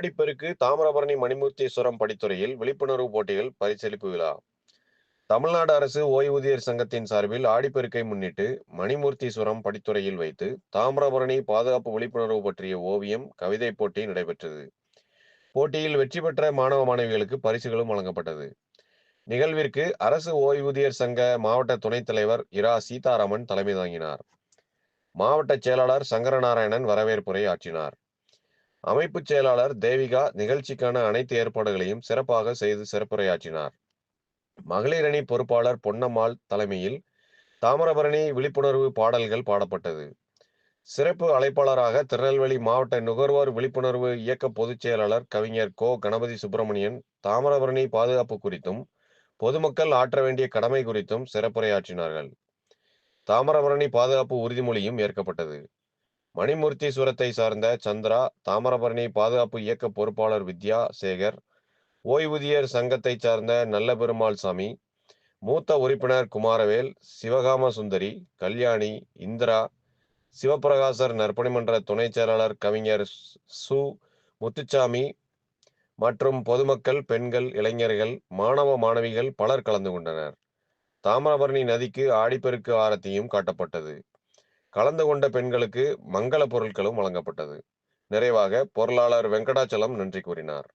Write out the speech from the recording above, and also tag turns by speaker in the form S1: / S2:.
S1: ஆடிப்பெருக்கு தாமிரபரணி மணிமூர்த்தீஸ்வரம் படித்துறையில் விழிப்புணர்வு போட்டிகள் பரிசளிப்பு விழா. தமிழ்நாடு அரசு ஓய்வூதியர் சங்கத்தின் சார்பில் ஆடிப்பெருக்கை முன்னிட்டு மணிமூர்த்தீஸ்வரம் படித்துறையில் வைத்து தாமிரபரணி பாதுகாப்பு விழிப்புணர்வு பற்றிய ஓவியம், கவிதை போட்டி நடைபெற்றது. போட்டியில் வெற்றி பெற்ற மாணவ மாணவிகளுக்கு பரிசுகளும் வழங்கப்பட்டது. நிகழ்விற்கு அரசு ஓய்வூதியர் சங்க மாவட்ட துணைத் தலைவர் இரா சீதாராமன் தலைமை தாங்கினார். மாவட்ட செயலாளர் சங்கரநாராயணன் வரவேற்புரை ஆற்றினார். அமைப்பு செயலாளர் தேவிகா நிகழ்ச்சிக்கான அனைத்து ஏற்பாடுகளையும் சிறப்பாக செய்து சிறப்புரையாற்றினார். மகளிர் அணி பொறுப்பாளர் பொன்னம்மாள் தலைமையில் தாமிரபரணி விழிப்புணர்வு பாடல்கள் பாடப்பட்டது. சிறப்பு அழைப்பாளராக திருநெல்வேலி மாவட்ட நுகர்வோர் விழிப்புணர்வு இயக்க பொதுச் செயலாளர் கவிஞர் கோ கணபதி சுப்பிரமணியன் தாமிரபரணி பாதுகாப்பு குறித்தும் பொதுமக்கள் ஆற்ற வேண்டிய கடமை குறித்தும் சிறப்புரையாற்றினார்கள். தாமிரபரணி பாதுகாப்பு உறுதிமொழியும் ஏற்கப்பட்டது. மணிமூர்த்தீஸ்வரத்தை சார்ந்த சந்திரா, தாமிரபரணி பாதுகாப்பு இயக்க பொறுப்பாளர் வித்யா சேகர், ஓய்வூதியர் சங்கத்தை சார்ந்த நல்ல பெருமாள் சாமி, மூத்த உறுப்பினர் குமாரவேல், சிவகாம சுந்தரி, கல்யாணி, இந்திரா, சிவபிரகாசர் நற்பணிமன்ற துணை செயலாளர் கவிஞர் சு முத்துச்சாமி மற்றும் பொதுமக்கள், பெண்கள், இளைஞர்கள், மாணவ மாணவிகள் பலர் கலந்து கொண்டனர். தாமிரபரணி நதிக்கு ஆடிப்பெருக்கு ஆரத்தியும் காட்டப்பட்டது. கலந்து கொண்ட பெண்களுக்கு மங்கள பொருட்களும் வழங்கப்பட்டது. நிறைவாக பொருளாளர் வெங்கடாச்சலம் நன்றி கூறினார்.